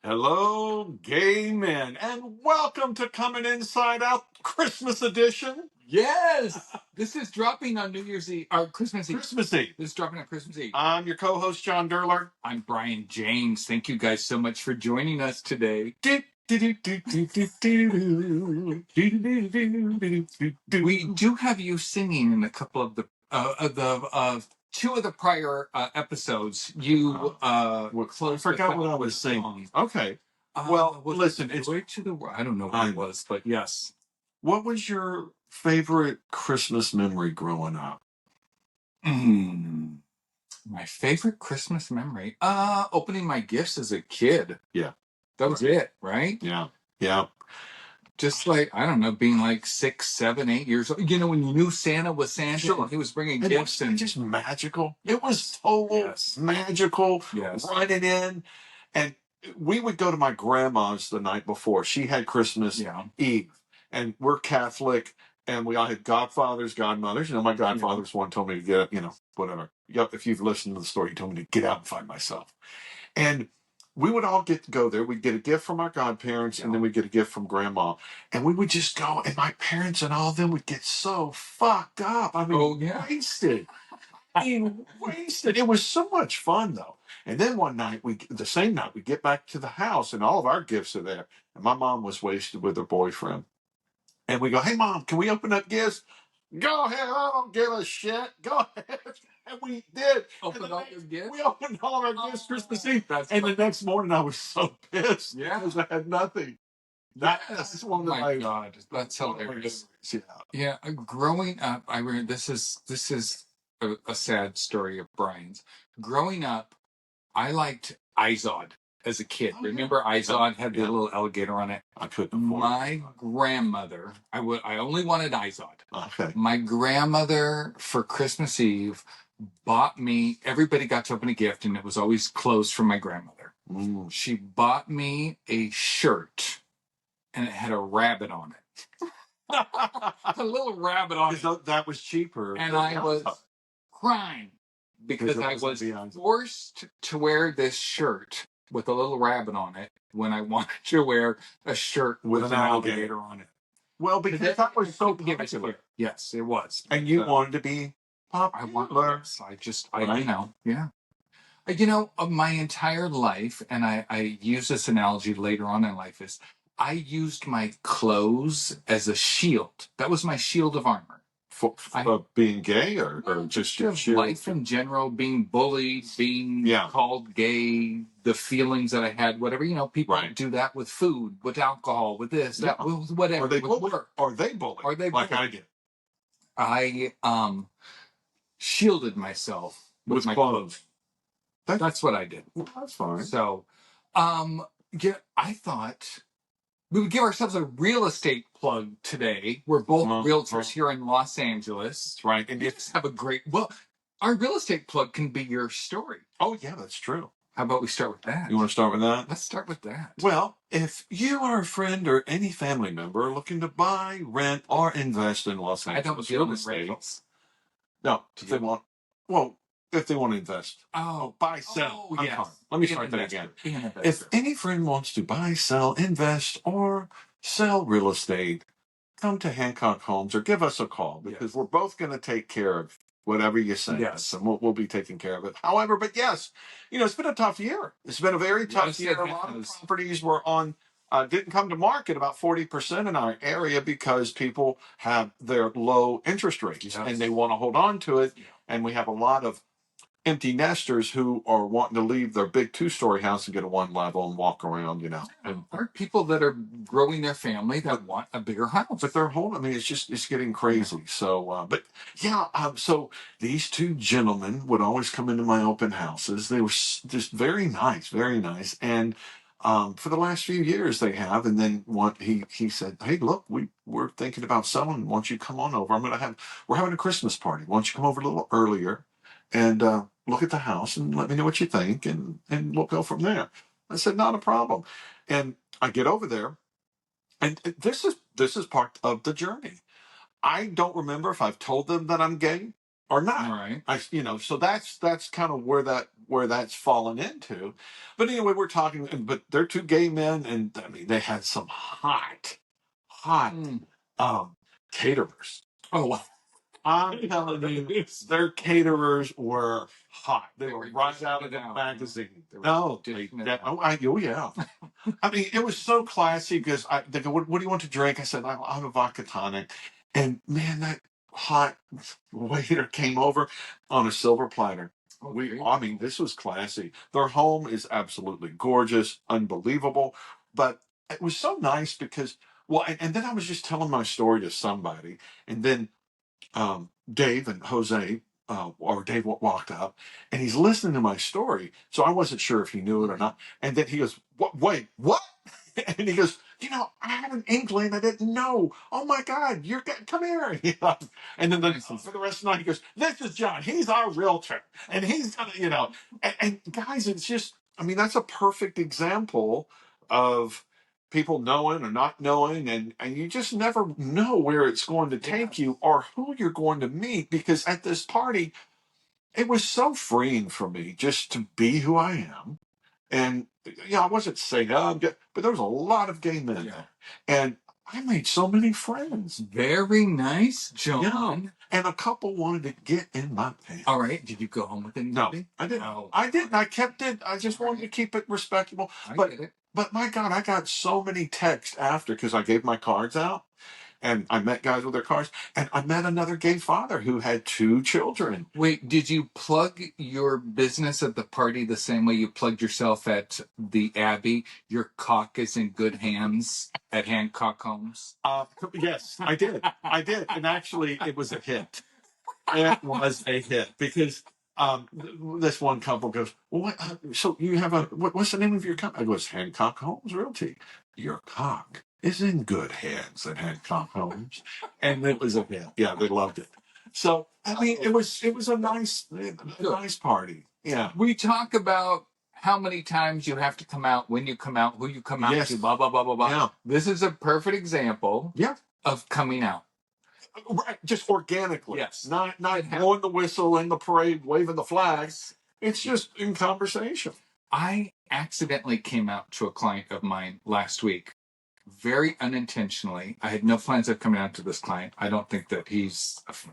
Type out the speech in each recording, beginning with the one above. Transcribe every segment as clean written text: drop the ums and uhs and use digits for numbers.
Hello, gay men, and welcome to Coming Inside Out Christmas Edition. Yes, this is dropping on New Year's Eve or Christmas Eve. Christmas Eve. This is dropping on Christmas Eve. I'm your co-host, John Derler. I'm Brian James. Thank you guys so much for joining us today. We do have you singing in a couple of the two of the prior episodes. You I forgot what I was singing. Okay. Well, listen, it's way to the. I don't know what it was, but yes. What was your favorite Christmas memory growing up? My favorite Christmas memory? Opening my gifts as a kid. Yeah. That was it, right? Yeah. Yeah. Just like, I don't know, being like 6, 7, 8 years old. You know, when you knew Santa was Santa, Sure. and he was bringing It gifts. was just magical. It was total magical. Yes. Running in. And we would go to my grandma's the night before. She had Christmas Eve. And we're Catholic. And we all had godfathers, godmothers. You know, my godfather's one told me to get up, whatever. Yep, if you've listened to the story, he told me to get out and find myself. And we would all get to go there. We'd get a gift from our godparents, and then we'd get a gift from grandma. And we would just go, and my parents and all of them would get so fucked up. I mean, wasted. Wasted. It was so much fun, though. And then one night, the same night, we get back to the house, and all of our gifts are there. And my mom was wasted with her boyfriend. And we go, hey, Mom, can we open up gifts? Go ahead. I don't give a shit. Go ahead. And we did. Open all your gifts? We opened all of our gifts Christmas Eve. And the next morning, I was so pissed. Yeah. Because I had nothing. That's one of my God, that's hilarious. Yeah, growing up, I remember this is a sad story of Brian's. Growing up, I liked Izod as a kid. Remember Izod had the little alligator on it? I couldn't afford My grandmother, I only wanted Izod. Okay. My grandmother, for Christmas Eve, bought me, everybody got to open a gift, and it was always clothes from my grandmother. She bought me a shirt, and it had a rabbit on it. A little rabbit on it. That was cheaper. And I was crying because I was forced to wear this shirt with a little rabbit on it when I wanted to wear a shirt with an alligator on it. Well, because that was so popular. Yes, it was. And you wanted to be popular. My entire life, and I use this analogy later on in life, is I used my clothes as a shield. That was my shield of armor. For being gay or just life in general, being bullied, being called gay, the feelings that I had, whatever, people do that with food, with alcohol, with this, that, with whatever. Are they bullied? Like I did. I shielded myself with my clothes. That's what I did. Well, that's fine. So, I thought we would give ourselves a real estate plug today. We're both realtors here in Los Angeles. That's right. And you just have a great, our real estate plug can be your story. Oh, yeah, that's true. How about we start with that? You want to start with that? Let's start with that. Well, if you are a friend or any family member looking to buy, rent, or invest in Los Angeles real estate, no, if they want, if they want to invest. Buy, sell. Yes. Let me start that again. If any friend wants to buy, sell, invest, or sell real estate, come to Hancock Homes or give us a call because we're both going to take care of whatever you say. Yes. And we'll be taking care of it. However, but yes, it's been a tough year. It's been a very tough year. A lot of properties were didn't come to market, about 40% in our area, because people have their low interest rates and they want to hold on to it. And we have a lot of empty nesters who are wanting to leave their big 2-story house and get a 1 level and walk around, And there are people that are growing their family that want a bigger house. But they're home. I mean, it's getting crazy. So, so these two gentlemen would always come into my open houses. They were just very nice, very nice. And for the last few years they have. And then he said, hey, look, we're thinking about selling. Why don't you come on over? We're having a Christmas party. Why don't you come over a little earlier and look at the house and let me know what you think, and we'll go from there. I said, not a problem. And I get over there, and this is part of the journey. I don't remember if I've told them that I'm gay. or not. Right. So that's kind of where that's fallen into. But anyway, we're talking, but they're two gay men, and I mean, they had some hot caterers. Oh, wow. I'm telling you, their caterers were hot. They were right out of the magazine. Oh yeah. I mean, it was so classy because they go, what do you want to drink? I said, I'm a vodka tonic. And man, that hot waiter came over on a silver platter. I mean, this was classy. Their home is absolutely gorgeous, unbelievable. But it was so nice because, well, and then I was just telling my story to somebody, and then Dave and Jose, or Dave walked up, and he's listening to my story. So I wasn't sure if he knew it or not. And then he goes, Wait, what?" And he goes, I had an inkling. I didn't know. Oh my God, come here. And then for the rest of the night, he goes, "This is John. He's our realtor, and he's gonna, and guys, it's just, I mean, that's a perfect example of people knowing or not knowing, and you just never know where it's going to take you or who you're going to meet, because at this party it was so freeing for me just to be who I am. And I wasn't saying, oh, I'm good, but there was a lot of gay men there, and I made so many friends. Very nice, John. And a couple wanted to get in my pants. All right. Did you go home with anybody? No, I didn't. No. I didn't. I kept it. I just wanted to keep it respectable. I get it. But my God, I got so many texts after, because I gave my cards out, and I met guys with their cards, and I met another gay father who had 2 children. Wait, did you plug your business at the party the same way you plugged yourself at the Abbey? Your cock is in good hands at Hancock Homes? Yes, I did. I did. And actually, it was a hit. It was a hit because this one couple goes, well, so you have what's the name of your company? I goes, Hancock Homes Realty. Your cock is in good hands at Hancock Homes. And it was a hit. Yeah, they loved it. So, I mean, it was a nice party. Yeah. We talk about how many times you have to come out, when you come out, who you come out to, blah, blah, blah, blah, blah. Yeah. This is a perfect example of coming out. Right, just organically. Yes. Not blowing the whistle in the parade, waving the flags. It's just in conversation. I accidentally came out to a client of mine last week, very unintentionally. I had no plans of coming out to this client. I don't think that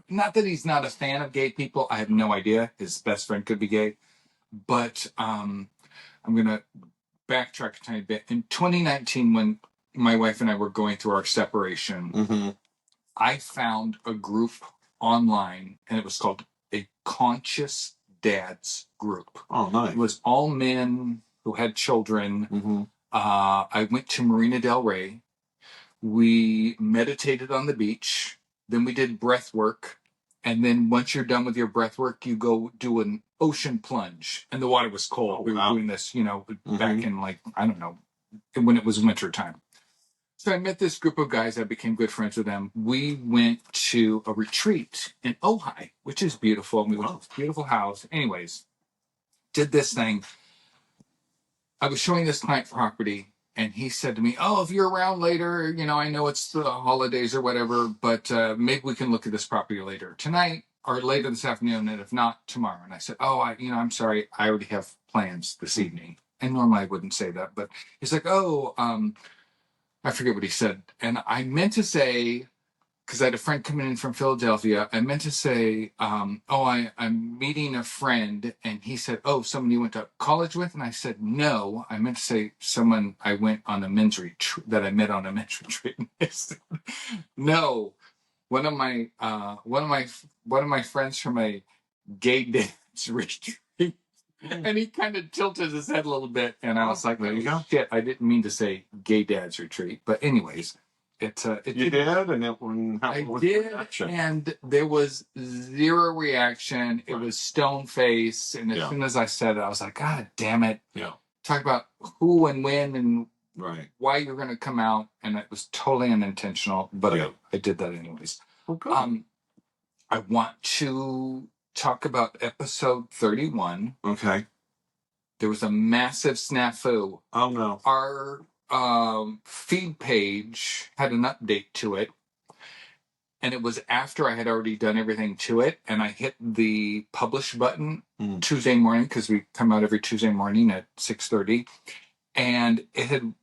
not that he's not a fan of gay people. I have no idea. His best friend could be gay. But I'm going to backtrack a tiny bit. In 2019, when my wife and I were going through our separation, I found a group online, and it was called a Conscious Dads Group. Oh, nice. It was all men who had children. I went to Marina Del Rey. We meditated on the beach. Then we did breath work. And then once you're done with your breath work, you go do an ocean plunge. And the water was cold. Oh, we were doing this, back in I don't know, when it was winter time. So I met this group of guys. I became good friends with them. We went to a retreat in Ojai, which is beautiful. We went to this beautiful house. Anyways, did this thing. I was showing this client property, and he said to me, "Oh, if you're around later, I know it's the holidays or whatever, but maybe we can look at this property later tonight or later this afternoon, and if not, tomorrow." And I said, "Oh, I'm sorry. I already have plans this evening." And normally I wouldn't say that, but he's like, "Oh, I forget what he said." And I meant to say, because I had a friend coming in from Philadelphia, I meant to say, I'm meeting a friend. And he said, "Oh, someone you went to college with?" And I said, "No, I meant to say someone I went on a men's retreat, that I met on a men's retreat." No, one of my friends from a gay dance retreat. And he kind of tilted his head a little bit, and I was like, "There you go." Shit, I didn't mean to say gay dad's retreat, but anyways, you did, and I did, reaction? And there was zero reaction. It was stone face, and as soon as I said it, I was like, God damn it! Yeah, talk about who and when and why you're going to come out, and it was totally unintentional, but I did that anyways. Oh, good. I want to talk about episode 31. Okay. There was a massive snafu. Oh, no. Our feed page had an update to it. and it was after I had already done everything to it, and I hit the publish button Tuesday morning, because we come out every Tuesday morning at 6:30, and it had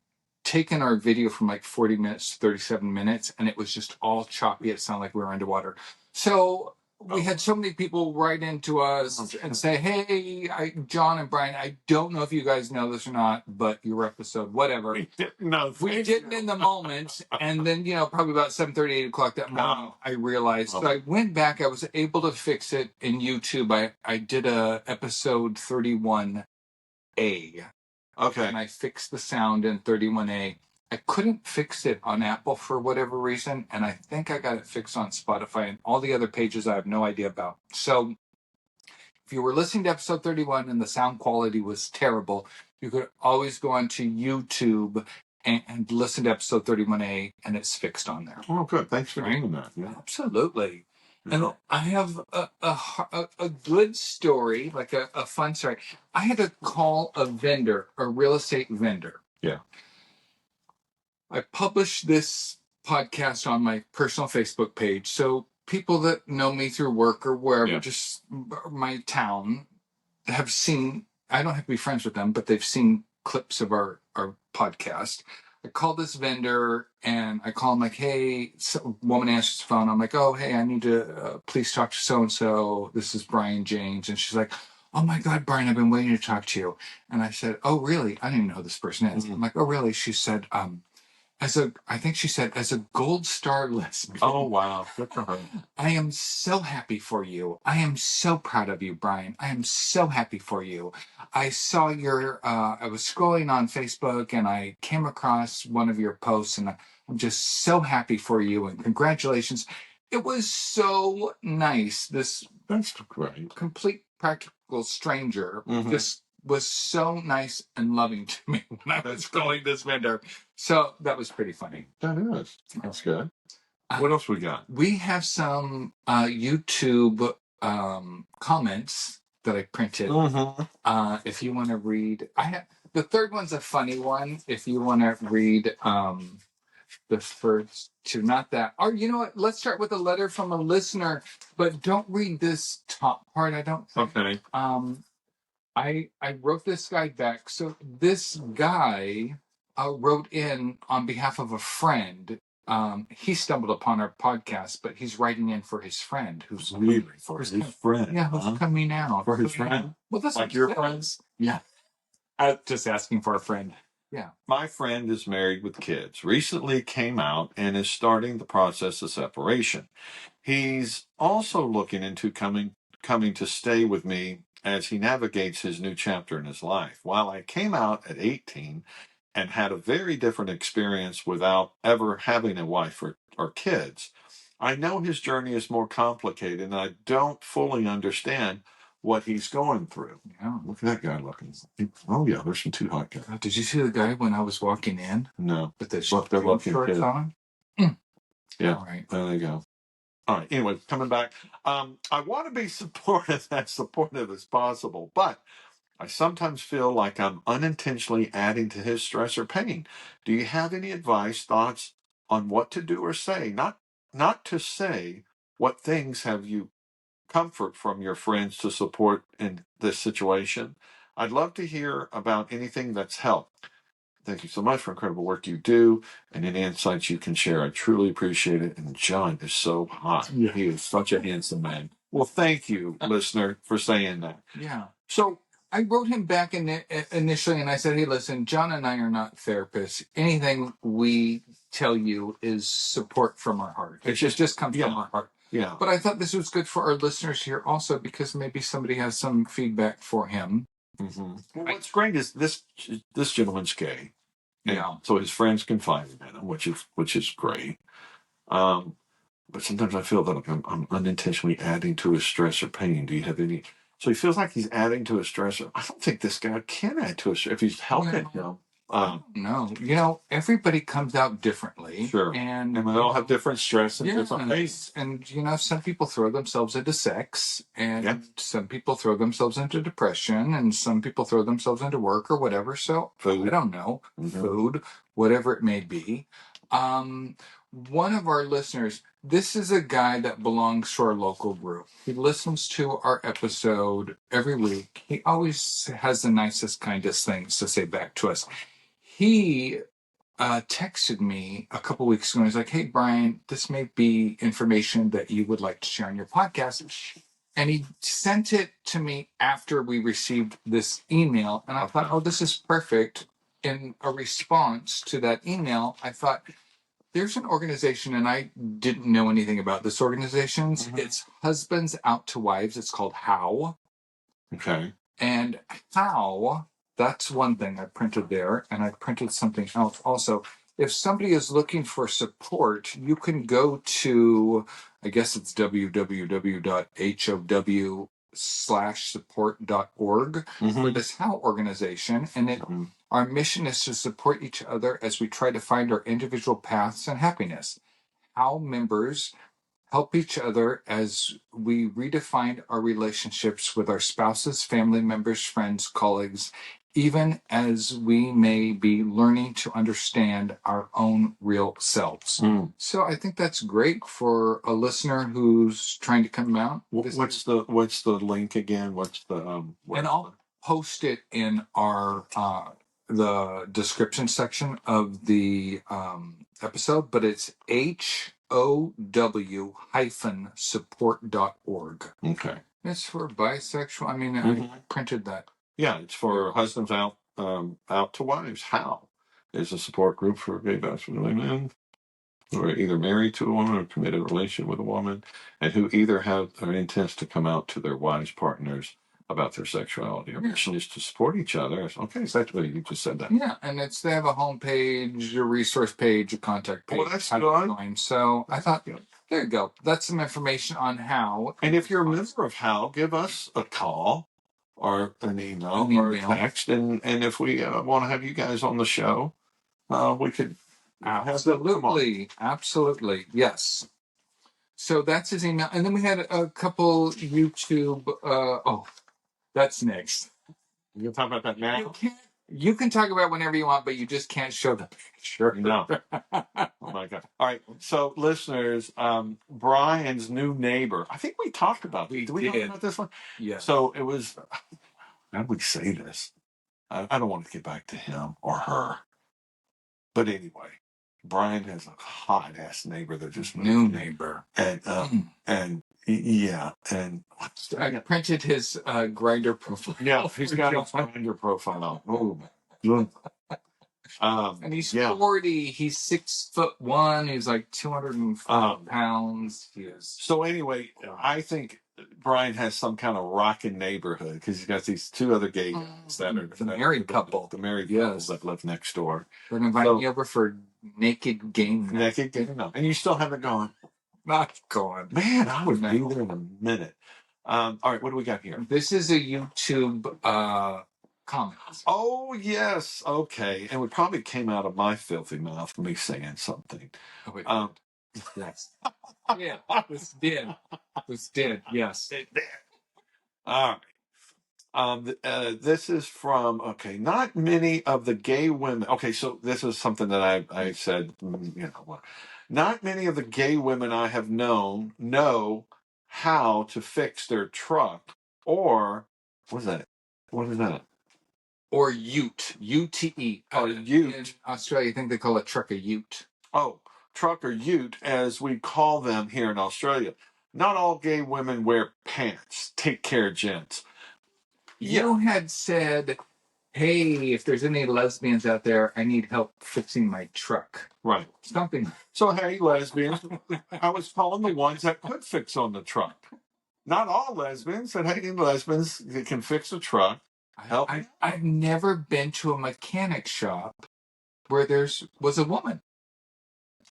taken our video from like 40 minutes to 37 minutes, and it was just all choppy. It sounded like we were underwater. So we had so many people write into us and say, hey, John and Brian, I don't know if you guys know this or not, but your episode, whatever. We didn't know. We didn't in the moment. And then, probably about 7:30, 8 o'clock that morning, I realized. So I went back. I was able to fix it in YouTube. I did a episode 31A. Okay. And I fixed the sound in 31A. I couldn't fix it on Apple for whatever reason, and I think I got it fixed on Spotify, and all the other pages I have no idea about. So if you were listening to episode 31 and the sound quality was terrible, you could always go onto YouTube and listen to episode 31A, and it's fixed on there. Oh, good. Thanks for doing that. Yeah. Absolutely. And I have a good story, like a fun story. I had to call a vendor, a real estate vendor. Yeah. I published this podcast on my personal Facebook page. So people that know me through work or wherever, just my town, have seen, I don't have to be friends with them, but they've seen clips of our podcast. I called this vendor and I call him like, hey, woman answers the phone. I'm like, oh, hey, I need to please talk to so-and-so. This is Brian James. And she's like, oh my God, Brian, I've been waiting to talk to you. And I said, oh, really? I don't even know who this person is. I'm like, oh, really? She said, I think she said, as a gold star lesbian. Oh, wow. Good for her. I am so happy for you. I am so proud of you, Brian. I am so happy for you. I saw I was scrolling on Facebook and I came across one of your posts, and I'm just so happy for you and congratulations. It was so nice. That's great. Complete practical stranger just was so nice and loving to me when I was calling this vendor. So that was pretty funny. That is. That's good. What else we got? We have some YouTube comments that I printed. If you want to read, the third one's a funny one. If you want to read the first two, not that. Or you know what? Let's start with a letter from a listener, but don't read this top part. I don't think. Okay. I wrote this guy back. So this guy wrote in on behalf of a friend. He stumbled upon our podcast, but he's writing in for his friend, who's really for his friend. Yeah, who's coming out for his friend. Well, that's like your friends. Yeah, I'm just asking for a friend. Yeah, my friend is married with kids. Recently came out and is starting the process of separation. He's also looking into coming to stay with me as he navigates his new chapter in his life. While I came out at 18 and had a very different experience without ever having a wife or kids, I know his journey is more complicated and I don't fully understand what he's going through. Yeah. Look at that guy looking. Oh, yeah, there's some too hot guys. Did you see the guy when I was walking in? No. With the shorts on? Yeah, all right. There they go. All right. Anyway, coming back. I want to be supportive as possible, but I sometimes feel like I'm unintentionally adding to his stress or pain. Do you have any advice, thoughts on what to do or say? Not to say what things have you comfort from your friends to support in this situation. I'd love to hear about anything that's helped. Thank you so much for incredible work you do and any insights you can share. I truly appreciate it. And John is so hot. Yeah. He is such a handsome man. Well, thank you, listener, for saying that. Yeah. So I wrote him back initially and I said, hey, listen, John and I are not therapists. Anything we tell you is support from our heart. It just comes from our heart. Yeah. But I thought this was good for our listeners here also because maybe somebody has some feedback for him. Well, what's great is this gentleman's gay. Yeah. So his friends confide in him, which is great. But sometimes I feel that I'm unintentionally adding to his stress or pain. Do you have any? So he feels like he's adding to his stress. I don't think this guy can add to his stress if he's helping him. No, everybody comes out differently. Sure. And we all have different stress and different pain. And, some people throw themselves into sex, and some people throw themselves into depression, and some people throw themselves into work or whatever. So food. I don't know. Food, whatever it may be. One of our listeners, This is a guy that belongs to our local group. He listens to our episode every week. He always has the nicest, kindest things to say back to us. He texted me a couple weeks ago. He's like, "Hey, Brian, this may be information that you would like to share on your podcast." And he sent it to me after we received this email. And I thought, oh, this is perfect. In a response to that email, I thought, there's an organization, and I didn't know anything about this organization. Mm-hmm. It's Husbands Out to Wives. It's called HOW. Okay. And HOW, that's one thing I printed there, and I printed something else also. If somebody is looking for support, you can go to, I guess it's www.how/support.org for this HOW organization. And our mission is to support each other as we try to find our individual paths and happiness. HOW members help each other as we redefine our relationships with our spouses, family members, friends, colleagues, even as we may be learning to understand our own real selves. So I think that's great for a listener who's trying to come out. What's the link again? What's the and I'll post it in our the description section of the episode, but it's HOW-support.org. Okay. It's for bisexual. I mean, I printed that. Yeah, it's for husbands out to wives. HOW is a support group for gay bisexual men who are either married to a woman or committed a relationship with a woman, and who either have or intends to come out to their wives, partners about their sexuality. Our mission is to support each other. Okay, exactly. You just said that. Yeah, and they have a homepage, a resource page, a contact page. Well, that's good. So I thought, there you go. That's some information on HOW. And if you're a member of HOW, give us a call or an email or a text. And if we want to have you guys on the show, we could absolutely, yes. So that's his email. And then we had a couple YouTube. That's next. You can talk about that now. You can talk about it whenever you want, but you just can't show the picture. No. Oh my God. All right. So listeners, Brian's new neighbor. I think we talked about it. Did we talk about this one? Yeah. So it was, how do we say this? I don't want to get back to him or her. But anyway, Brian has a hot ass neighbor that just moved. New neighbor. And yeah, and I printed his Grindr profile. Yeah, he's got a Grindr profile. Oh, and he's 40. He's 6'1". He's like 205 pounds. He is. So anyway, I think Brian has some kind of rockin' neighborhood because he's got these two other gay guys that are the married couple. The married couples that live next door. They're inviting me over for naked game. Naked game, no. And you still haven't gone. Not gone. Man, I would be there in a minute. All right, what do we got here? This is a YouTube comment. Oh, yes. Okay. And it probably came out of my filthy mouth, me saying something. Oh, wait. Yes. Yeah, this did. Yes. It did. All right. This is from, not many of the gay women. Okay, so this is something that I said, not many of the gay women I have known know how to fix their truck or, what is that? Or ute, U-T-E. Ute. In Australia, I think they call a truck a ute. Oh, truck or ute, as we call them here in Australia. Not all gay women wear pants. Take care, gents. You had said, hey, if there's any lesbians out there, I need help fixing my truck. Right. Something. So, hey, lesbians, I was calling the ones that could fix on the truck. Not all lesbians, but hey, lesbians that can fix a truck. Help. I've never been to a mechanic shop where was a woman.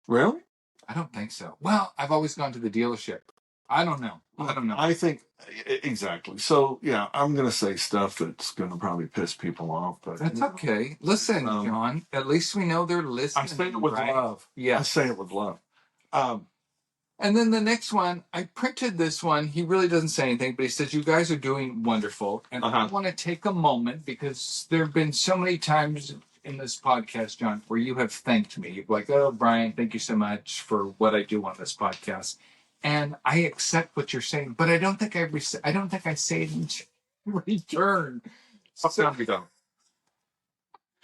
Really? I don't think so. Well, I've always gone to the dealership. I don't know. I think, exactly. So, yeah, I'm going to say stuff that's going to probably piss people off. But that's okay. Listen, John, at least we know they're listening. I say it with love. Yeah. I say it with love. And then the next one, I printed this one. He really doesn't say anything, but he says, you guys are doing wonderful. And I want to take a moment because there have been so many times in this podcast, John, where you have thanked me. You're like, oh, Brian, thank you so much for what I do on this podcast. And I accept what you're saying, but I don't think I don't think I say it in return. So,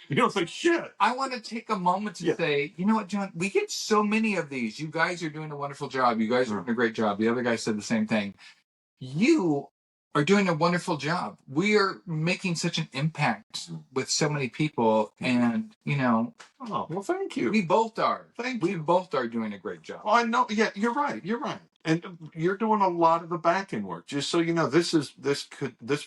you don't think shit. I want to take a moment to say, you know what, John? We get so many of these. You guys are doing a wonderful job. You guys are doing a great job. The other guy said the same thing. You are doing a wonderful job. We are making such an impact with so many people, and oh, well, thank you. We both are. We both are doing a great job. Well, I know. Yeah, you're right. You're right. And you're doing a lot of the back end work. Just so you know, this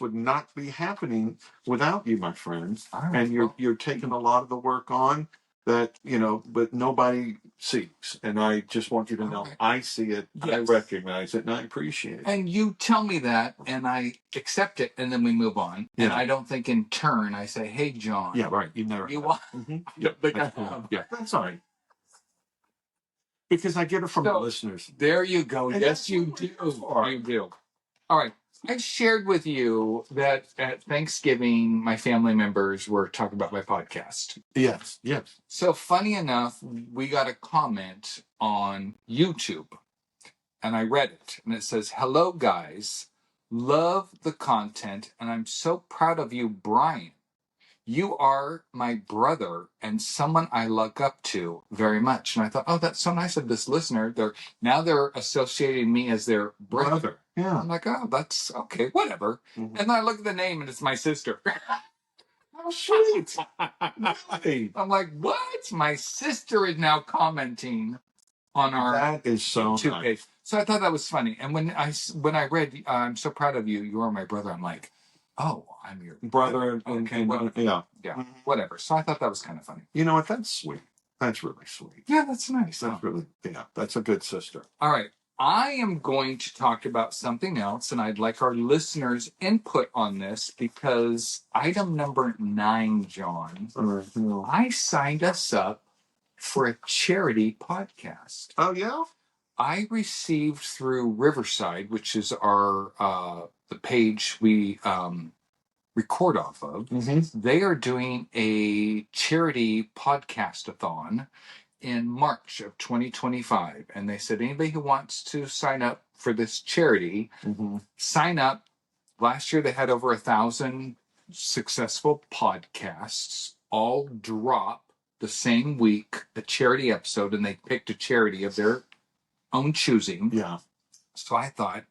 would not be happening without you, my friend. Right, and you're taking a lot of the work on that, but nobody sees. And I just want you to know, I see it, yes. I recognize it, and I appreciate it. And you tell me that, and I accept it, and then we move on. Yeah. And I don't think in turn I say, "Hey, John." Yeah, right. You never. You want? Yeah, that's all right. Because I get it from the listeners. There you go. And yes, you do. You do. All right. I shared with you that at Thanksgiving, my family members were talking about my podcast. Yes. So funny enough, we got a comment on YouTube, and I read it, and it says, "Hello, guys. Love the content, and I'm so proud of you, Brian. You are my brother and someone I look up to very much." And I thought, oh, that's so nice of this listener. They're associating me as their brother. Yeah. I'm like, oh, that's okay, whatever. Mm-hmm. And then I look at the name and it's my sister. Oh, sweet. I'm like, what? My sister is now commenting on our that is so YouTube nice. page. So I thought that was funny. And when I read, I'm so proud of you. You are my brother. I'm like, oh, I'm your brother. Okay, yeah. Whatever. So I thought that was kind of funny. You know what? That's sweet. That's really sweet. Yeah, that's nice. That's that's a good sister. All right. I am going to talk about something else, and I'd like our listeners' input on this because item number 9, John, I signed us up for a charity podcast. Oh, yeah? I received through Riverside, which is our the page we record off of. Mm-hmm. They are doing a charity podcast-a-thon in March of 2025. And they said, anybody who wants to sign up for this charity, sign up. Last year, they had over 1,000 successful podcasts, all drop the same week, a charity episode, and they picked a charity of their own choosing. Yeah. So I thought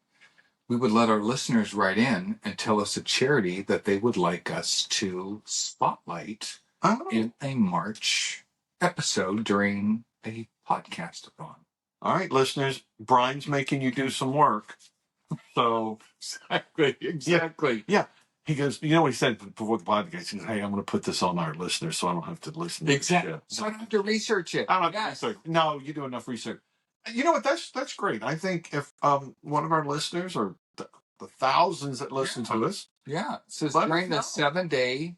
we would let our listeners write in and tell us a charity that they would like us to spotlight in a March episode during a podcast-a-thon. All right, listeners, Brian's making you do some work. So exactly. Yeah. He goes, you know what he said before the podcast? He goes, hey, I'm going to put this on our listeners so I don't have to listen to exactly. So I don't have to research it. I don't have to research. No, you do enough research. You know what? That's great. I think if one of our listeners or the thousands that listen to us. Yeah. It says during the 7-day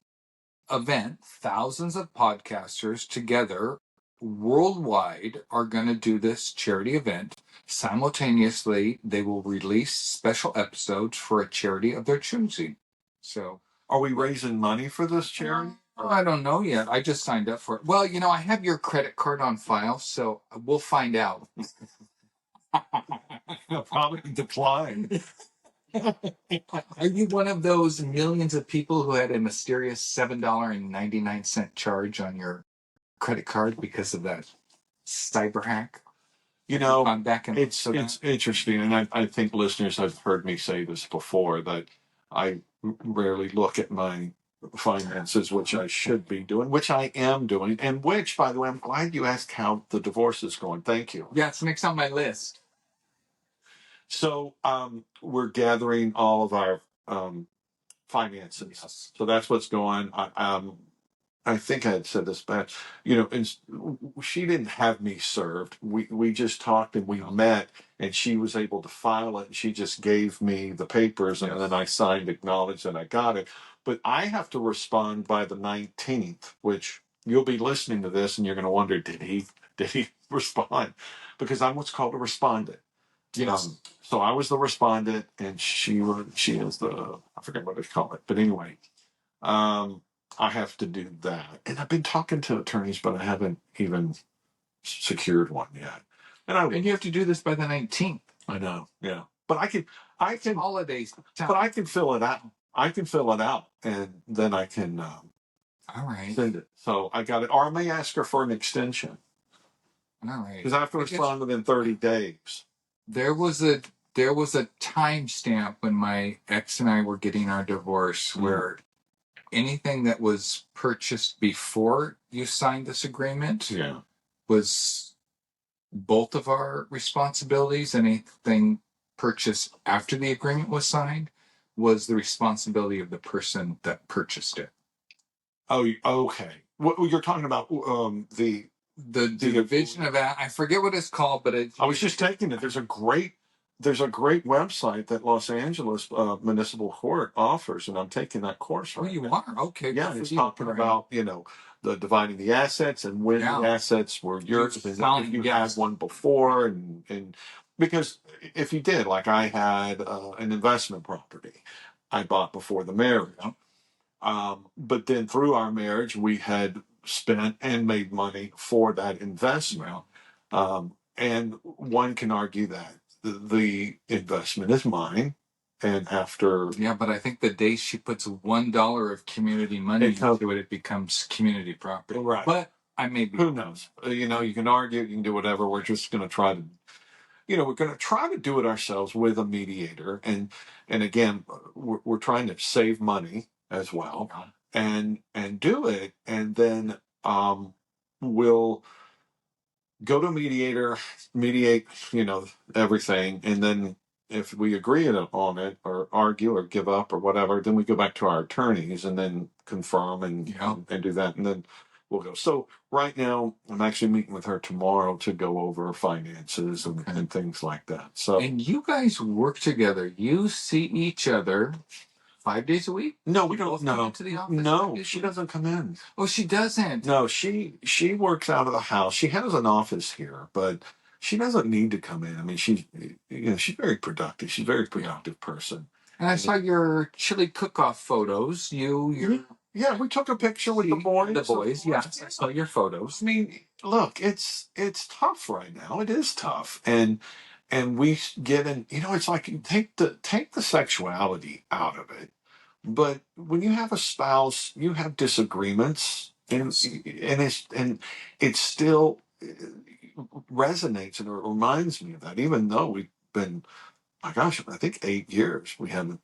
event, thousands of podcasters together worldwide are going to do this charity event. Simultaneously, they will release special episodes for a charity of their choosing. So, are we raising money for this charity? I don't know yet. I just signed up for it. Well, I have your credit card on file, so we'll find out. They'll probably decline. Are you one of those millions of people who had a mysterious $7.99 charge on your credit card because of that cyber hack? It's interesting, and I think listeners have heard me say this before, that I rarely look at my finances, which I should be doing, which I am doing, and which, by the way, I'm glad you asked how the divorce is going. Thank you. Yeah, it's next on my list. So we're gathering all of our finances. Yes. So that's what's going on. I think I had said this, but she didn't have me served. We just talked and we met, and she was able to file it. And she just gave me the papers, and then I signed, acknowledged that I got it. But I have to respond by the 19th, which you'll be listening to this, and you're going to wonder, did he respond? Because I'm what's called a respondent. Yes. So I was the respondent, and she is the, I forget what they call it, but anyway. I have to do that. And I've been talking to attorneys, but I haven't even secured one yet. And you have to do this by the 19th. I know, yeah. But I can holidays. But I can fill it out. I can fill it out, and then I can all right, send it. So I got it. Or I may ask her for an extension. All right. Because I have to respond within 30 days. There was a timestamp when my ex and I were getting our divorce where anything that was purchased before you signed this agreement was both of our responsibilities. Anything purchased after the agreement was signed was the responsibility of the person that purchased it. Oh, okay. What you're talking about? The division of that. I forget what it's called, but I was just taking it. There's a great website that Los Angeles Municipal Court offers, and I'm taking that course. Oh, you are? Okay. Yeah, it's talking about the dividing the assets and when the assets were yours, if you had one before, and because if you did, like I had an investment property I bought before the marriage. But then through our marriage, we had spent and made money for that investment. And one can argue that the investment is mine. And after. Yeah, but I think the day she puts $1 of community money into it, it becomes community property. Right. But I may be. Who knows? You can argue, you can do whatever. We're just going to try to. We're going to try to do it ourselves with a mediator, and again, we're trying to save money as well, and do it, and then we'll go to a mediator, mediate, everything, and then if we agree on it, or argue, or give up, or whatever, then we go back to our attorneys and then confirm and do that, and then we'll go. So right now, I'm actually meeting with her tomorrow to go over finances and things like that. So, and you guys work together. You see each other 5 days a week? No, we don't. No, into the office. No, she doesn't come in. Oh, she doesn't. No, she works out of the house. She has an office here, but she doesn't need to come in. I mean, she's very productive. She's a very productive person. And I saw your chili cook-off photos. Yeah, we took a picture with the boys. The boys, yes. I saw your photos. I mean, look, it's tough right now. It is tough, and we get in. It's like you take the sexuality out of it, but when you have a spouse, you have disagreements, and it still resonates and it reminds me of that, even though we've been, my gosh, I think 8 years we haven't,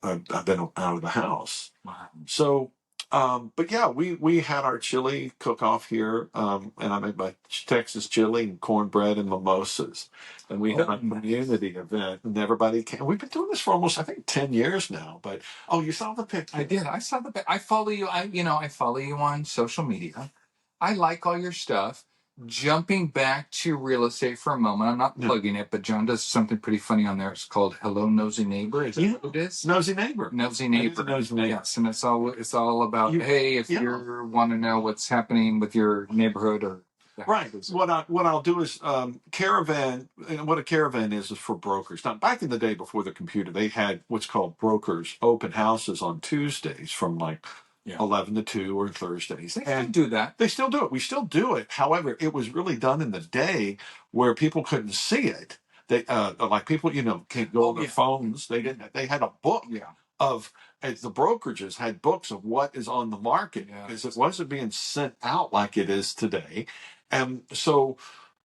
I've been out of the house. Wow. So, but yeah, we had our chili cook-off here, and I made my Texas chili and cornbread and mimosas, and we had a community event, and everybody came. We've been doing this for almost, I think, 10 years now. But you saw the picture. I did. I saw the. I follow you. I follow you on social media. I like all your stuff. Jumping back to real estate for a moment, I'm not plugging it, but John does something pretty funny on there. It's called Hello Nosy Neighbor. Is that what it is? Nosy Neighbor. Nosy Neighbor. Nosy Neighbor. Yes, and it's all about, hey, if you want to know what's happening with your neighborhood or. Right. What I'll do is caravan. And what a caravan is for brokers. Now, back in the day before the computer, they had what's called brokers open houses on Tuesdays from 11 to 2 or Thursdays. They still do that. They still do it. We still do it. However, it was really done in the day where people couldn't see it. They like people, can't go on their phones. They didn't. They had a book of. The brokerages had books of what is on the market because it wasn't being sent out like it is today. And so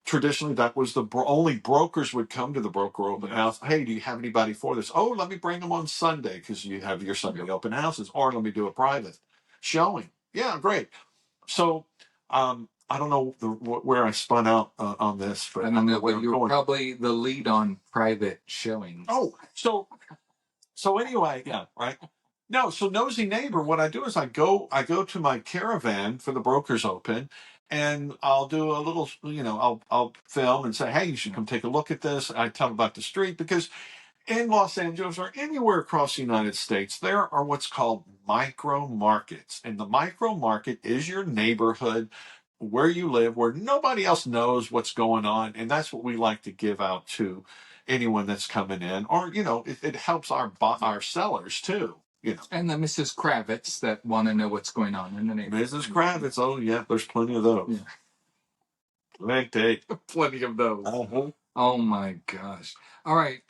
traditionally that was only brokers would come to the broker open house. Hey, do you have anybody for this? Oh, let me bring them on Sunday because you have your Sunday open houses, or let me do a private showing. Yeah, great. So I don't know where I spun out on this, but I don't know where you were probably the lead on private showings. Oh, so anyway, right. No, so Nosy Neighbor, what I do is I go to my caravan for the Brokers Open, and I'll do a little, I'll film and say, hey, you should come take a look at this. I tell them about the street because in Los Angeles or anywhere across the United States, there are what's called micro markets. And the micro market is your neighborhood where you live, where nobody else knows what's going on. And that's what we like to give out to anyone that's coming in, or, it helps our sellers too. you know. And the Mrs. Kravitz that want to know what's going on in the neighborhood. Mrs. Kravitz, oh yeah, there's plenty of those. Yeah. Plenty of those. Uh-huh. Oh my gosh. All right.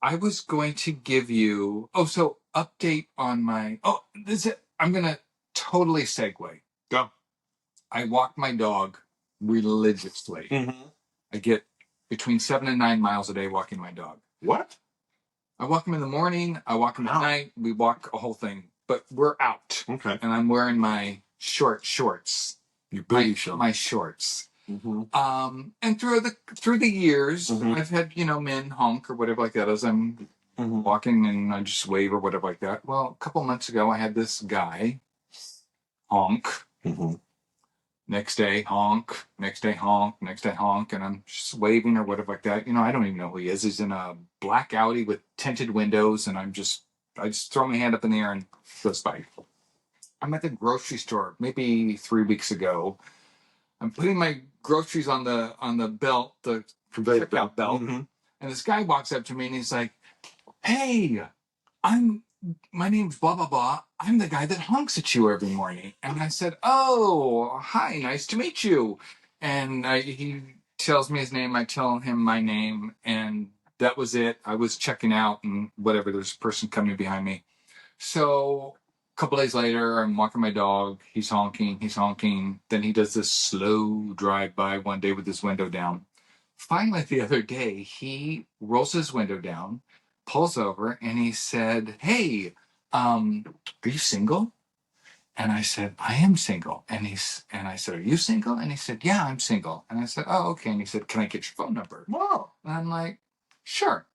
I was going to give you update on my I'm gonna totally segue. Go. I walk my dog religiously. Mm-hmm. I get between 7 and 9 miles a day walking my dog. What? I walk him in the morning, I walk him at night, we walk a whole thing. But we're out. Okay. And I'm wearing my shorts. Your booty shorts. My shorts. Mm-hmm. And through the years, mm-hmm. I've had, men honk or whatever like that as I'm walking, and I just wave or whatever like that. Well, a couple months ago, I had this guy honk. Mm-hmm. Next day, honk. Next day, honk. Next day, honk. And I'm just waving or whatever like that. I don't even know who he is. He's in a black Audi with tinted windows, and I just throw my hand up in the air and goes by. I'm at the grocery store maybe 3 weeks ago. I'm putting my groceries on the belt, the checkout belt, and this guy walks up to me and he's like, "Hey, my name's blah blah blah. I'm the guy that honks at you every morning." And I said, "Oh, hi, nice to meet you." And he tells me his name. I tell him my name, and that was it. I was checking out, and whatever. There's a person coming behind me. So a couple days later, I'm walking my dog. He's honking. Then he does this slow drive by one day with his window down. Finally, the other day, he rolls his window down, pulls over, and he said, "Hey, are you single?" And I said, "I am single." And I said, "Are you single?" And he said, "Yeah, I'm single." And I said, "Oh, okay." And he said, "Can I get your phone number?" Wow. And I'm like, "Sure."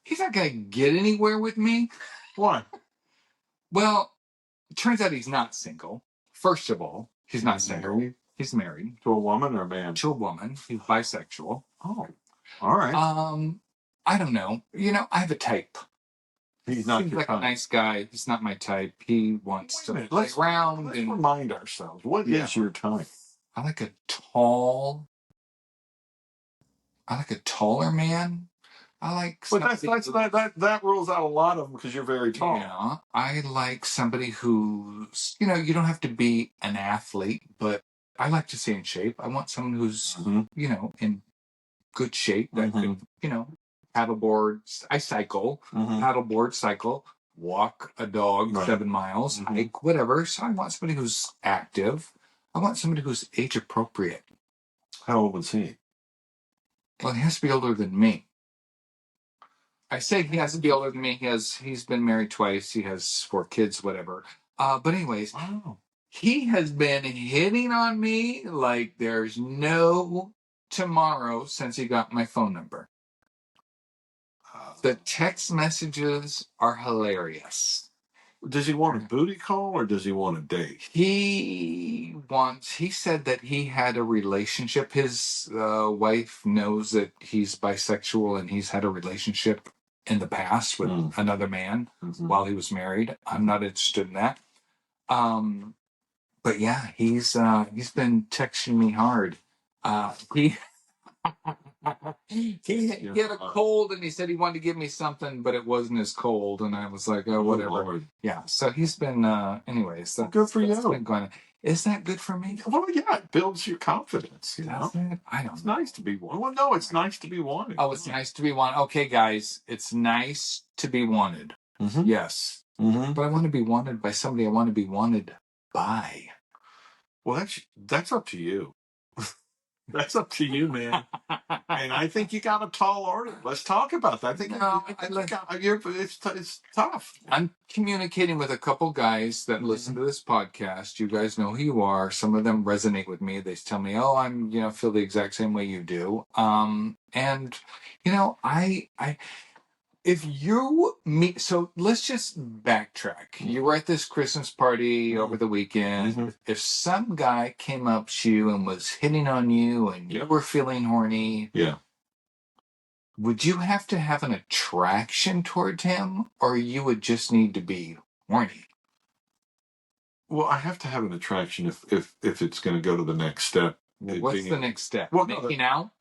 He's not going to get anywhere with me. Why? Well, it turns out he's not single. First of all, he's not single. Married? He's married. To a woman or a man? To a woman. He's bisexual. Oh, all right. I don't know. I have a type. He's not Seems your like type. a nice guy. He's not my type. He wants to play around. Let's remind ourselves. What is your type? I like a taller man. I like. But that rules out a lot of them because you're very tall. Yeah, I like somebody who's you don't have to be an athlete, but I like to stay in shape. I want someone who's in good shape that could paddleboard. I cycle, paddleboard, cycle, walk a dog 7 miles, hike, whatever. So I want somebody who's active. I want somebody who's age appropriate. How old was he? Well, he has to be older than me. I say he has to be older than me. He's been married twice. He has 4 kids, whatever. But anyways, he has been hitting on me like there's no tomorrow since he got my phone number. The text messages are hilarious. Does he want a booty call or does he want a date? He said that he had a relationship. His wife knows that he's bisexual and he's had a relationship in the past with another man while he was married. I'm not interested in that. But yeah, he's been texting me hard. He had a cold and he said he wanted to give me something, but it wasn't his cold. And I was like, oh, whatever. Lord. Yeah. So he's been, anyways. Good for you. Been going, is that good for me? Well, yeah, it builds your confidence. You know? I don't know. It's nice to be wanted. Well, no, it's nice to be wanted. Oh, it's nice to be wanted. Okay, guys, it's nice to be wanted. Yes. But I want to be wanted by somebody I want to be wanted by. Well, that's up to you. That's up to you, man. And I think you got a tall order. Let's talk about that. I think it's tough. I'm communicating with a couple guys that listen to this podcast. You guys know who you are. Some of them resonate with me. They tell me, "Oh, I'm feel the exact same way you do." And I if you meet, so let's just backtrack. You were at this Christmas party over the weekend. If some guy came up to you and was hitting on you and you were feeling horny, would you have to have an attraction toward him, or you would just need to be horny? Well, I have to have an attraction if it's going to go to the next step. What's the next step? Well, making out?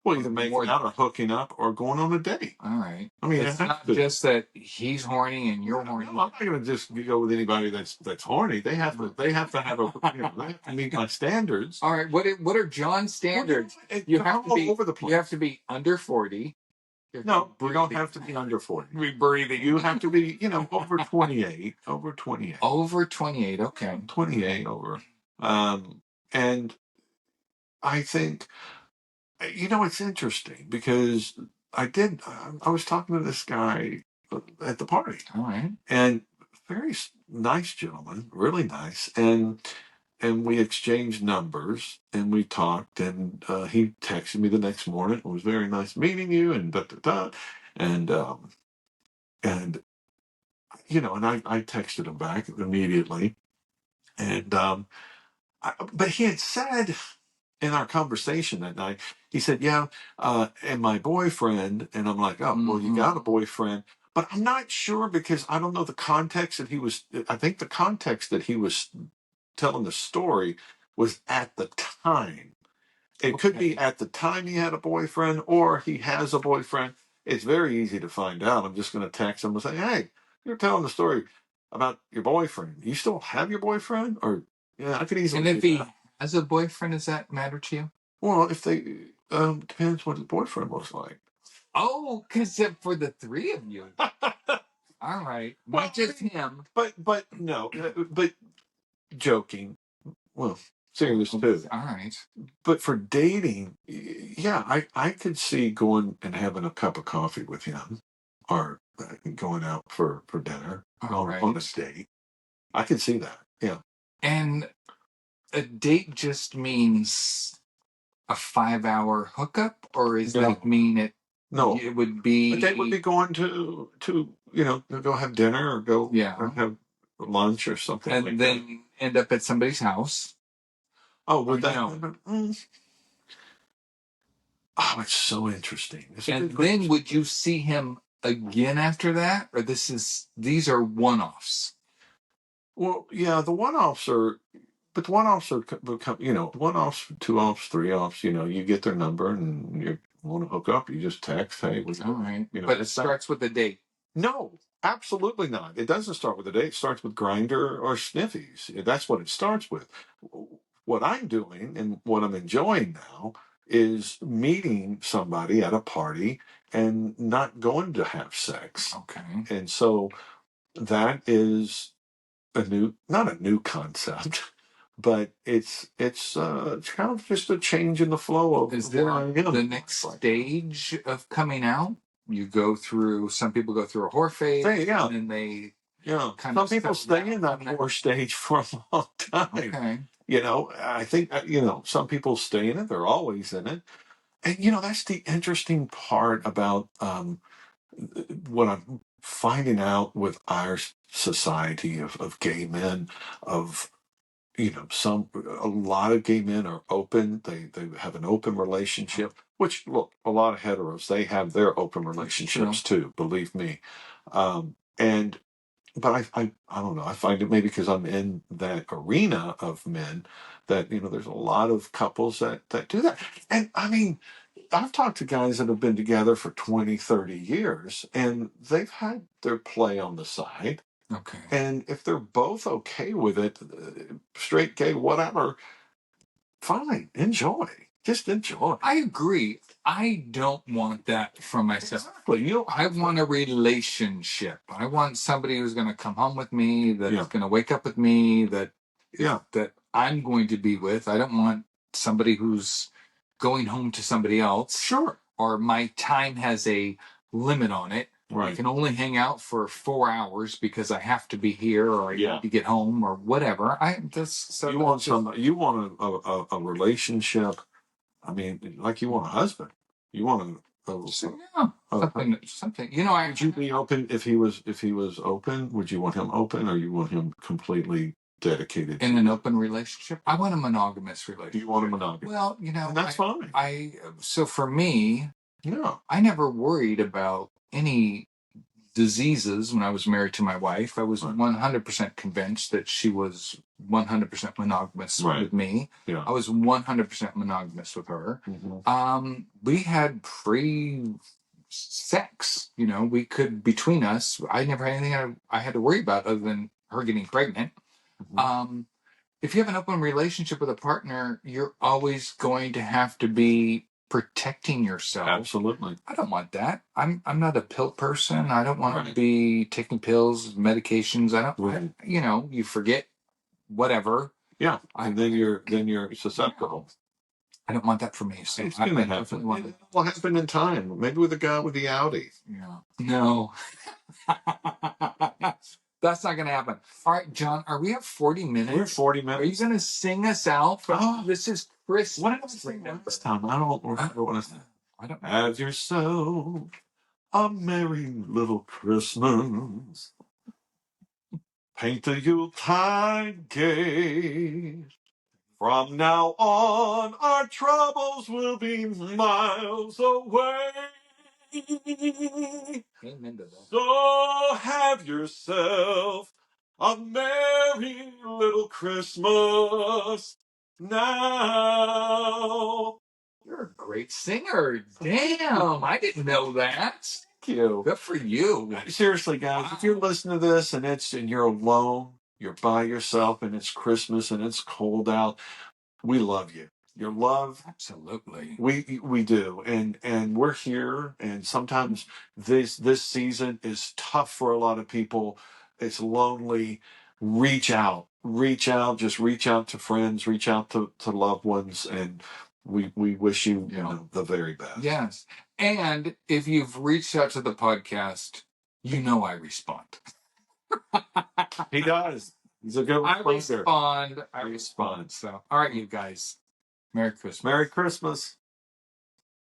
Well, either making out or hooking up or going on a date. All right. I mean, it's not just that he's horny and you're horny. No, I'm not going to just go with anybody that's horny. They have to. They have to have a. They have to meet my standards. All right. What are John's standards? Well, you have to be all over the place. You have to be under 40. No, you don't have to be under 40. Be breathing. You have to be, over 28. Over 28. Over 28. Okay. 28 over. And I think, it's interesting because I was talking to this guy at the party. All right. And very nice gentleman, really nice. And we exchanged numbers and we talked, and he texted me the next morning. It was very nice meeting you, and da da da. And and I texted him back immediately. And but he had said in our conversation that night, he said, "Yeah, and my boyfriend," and I'm like, "Oh, well, you got a boyfriend." But I'm not sure because I don't know the context that he was. I think the context that he was telling the story was at the time. It could be at the time he had a boyfriend or he has a boyfriend. It's very easy to find out. I'm just going to text him and say, "Hey, you're telling the story about your boyfriend. You still have your boyfriend?" Or, yeah, I could easily. And if he has a boyfriend, does that matter to you? Well, if they, depends what his boyfriend looks like. Oh, because for the three of you. All right. Not just him. But no, but joking. Well, serious too. All right. But for dating, yeah, I could see going and having a cup of coffee with him or going out for dinner on a date. I could see that. Yeah. And a date just means a 5-hour hookup, or is that mean it? No, it would be. A date would be going to go have dinner or go have lunch or something, and then end up at somebody's house. Oh, would that happen? Oh, it's so interesting. And then would you see him again after that, or these are one-offs? Well, yeah, the one-offs are. But the one-offs are become, one-offs, two-offs, three-offs. You get their number and you want to hook up. You just text, "Hey, all right." But it starts with a date. No, absolutely not. It doesn't start with a date. It starts with Grindr or Sniffies. That's what it starts with. What I'm doing and what I'm enjoying now is meeting somebody at a party and not going to have sex. Okay. And so that is not a new concept. But it's kind of just a change in the flow of. Is there the next stage of coming out? Some people go through a whore phase, and then they some people stay in that whore stage for a long time. Okay. I think some people stay in it; they're always in it, and that's the interesting part about what I'm finding out with our society of gay men of. A lot of gay men are open. They have an open relationship, which, look, a lot of heteros, they have their open relationships too, believe me. But I don't know. I find it maybe because I'm in that arena of men that, there's a lot of couples that do that. And I mean, I've talked to guys that have been together for 20, 30 years and they've had their play on the side. Okay. And if they're both okay with it, straight, gay, whatever, fine, enjoy. Just enjoy. I agree. I don't want that for myself. Exactly. I want a relationship. I want somebody who's going to come home with me, that's going to wake up with me, that I'm going to be with. I don't want somebody who's going home to somebody else. Sure. Or my time has a limit on it. Right. I can only hang out for 4 hours because I have to be here or I need to get home or whatever. You want a relationship. I mean, like you want a husband. You want something. Would you be open if he was open? Would you want him open, or you want him completely dedicated in an open relationship? I want a monogamous relationship. You want a monogamous? Well, and that's fine. So for me, I never worried about any diseases when I was married to my wife. I was 100% convinced that she was 100% monogamous with me. Yeah. I was 100% monogamous with her. Mm-hmm. We had sex, we could, between us, I never had anything I had to worry about other than her getting pregnant. Mm-hmm. If you have an open relationship with a partner, you're always going to have to be protecting yourself. Absolutely. I don't want that. I'm not a pill person. I don't want to be taking pills, medications. You forget whatever. Yeah. And then you're susceptible. I don't want that for me. So it's gonna happen. It will happen in time. Maybe with the guy with the Audi. Yeah. No. That's not going to happen. All right, John, are we at 40 minutes? We're 40 minutes. Are you going to sing us out? This is Chris. What did I sing last time? I don't remember what I said. I don't know. Have yourself a merry little Christmas. Paint the Yuletide gay. From now on, our troubles will be miles away. Amen to that. So have yourself a merry little Christmas now. You're a great singer. Damn, I didn't know that. Thank you. Good for you. Seriously, guys, if you're listening to this and you're alone, you're by yourself, and it's Christmas and it's cold out, we love you. Your love, absolutely. We do, and we're here. And sometimes this season is tough for a lot of people. It's lonely. Reach out. Just reach out to friends. Reach out to loved ones, and we wish you, the very best. Yes, and if you've reached out to the podcast, I respond. He does. He's a good responder. I respond. So, all right, you guys. Merry Christmas. Merry Christmas.